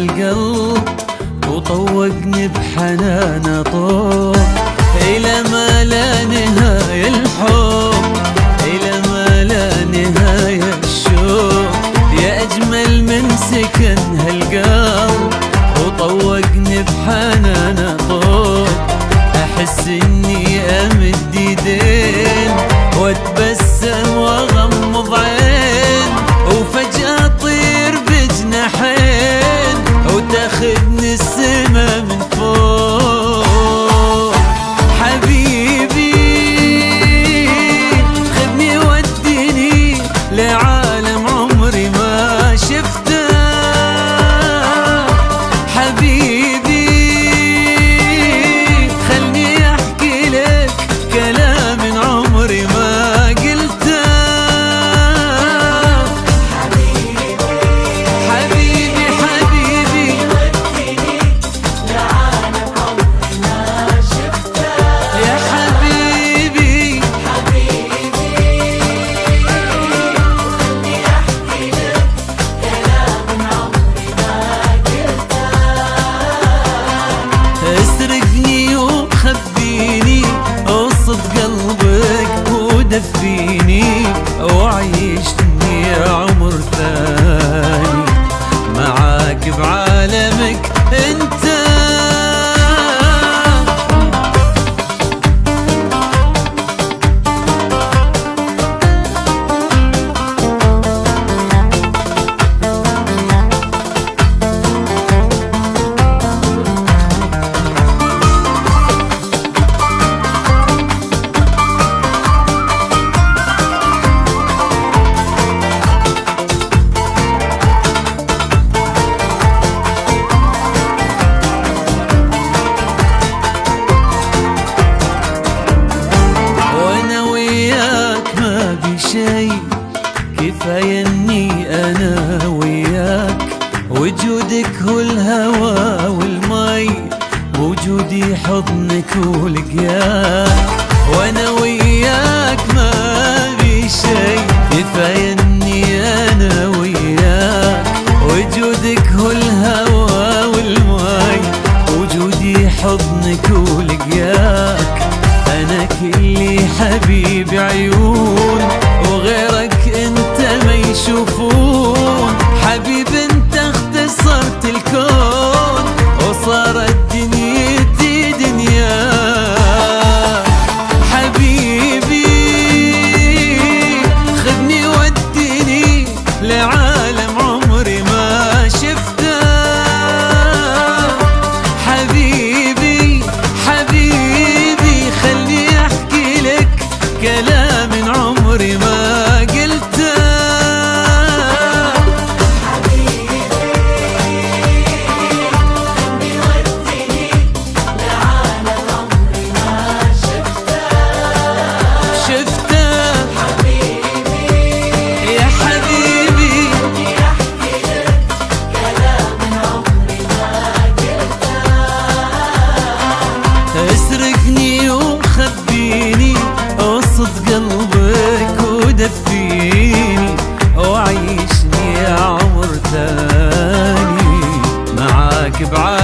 هالقلب وطوقني بحنانه طوق إلى ما لا نهاية الحب، إلى ما لا نهاية الشوق. يا أجمل من سكن هالقلب وطوقني بحنانه طوق. أحس إني أمد يدين وأتبسم وأغمض عين، وفجأة أطير بجناحين وتاخدني السما من فوق. حبيبي خذني وديني لعالم عمري ما شفته. حبيبي خلني أحكي لك كلام عمري ما قلته. حبيبي حبيبي حبيبي وديني لعالم عمري ما شفته. يا حبيبي خلني أحكي لك كلام عمري ما قلته. اسرقني وخبيني وصف قلبك ودفيني وعيشني عمر ثاني معاك بعالمك انت. كفاية اني انا وياك، وجودك هو الهوى والمي، وجودي حضنك ولقياك. وانا وياك ما بي شي، كفاية اني انا وياك، وجودك هو الهوى والمي، وجودي حضنك ولقياك. انا كلي حبيب عيون وغيرك انت ما يشوفون. حبيب انت اختصرت الكون وصارت دنيتي دنياك. حبيبي خذني وديني لعالم عمري ما شفته. حبيبي حبيبي خلني احكي لك كلام عمري ما قلته. حبيبي خلني وديني لعالم عمري ما شفته. حبيبي يا حبيبي خلني أحكي لك كلام عمري ما قلته. اسرقني وخبيني وصد قلبك ودفيني وعيشني عمر ثاني معاك بعالم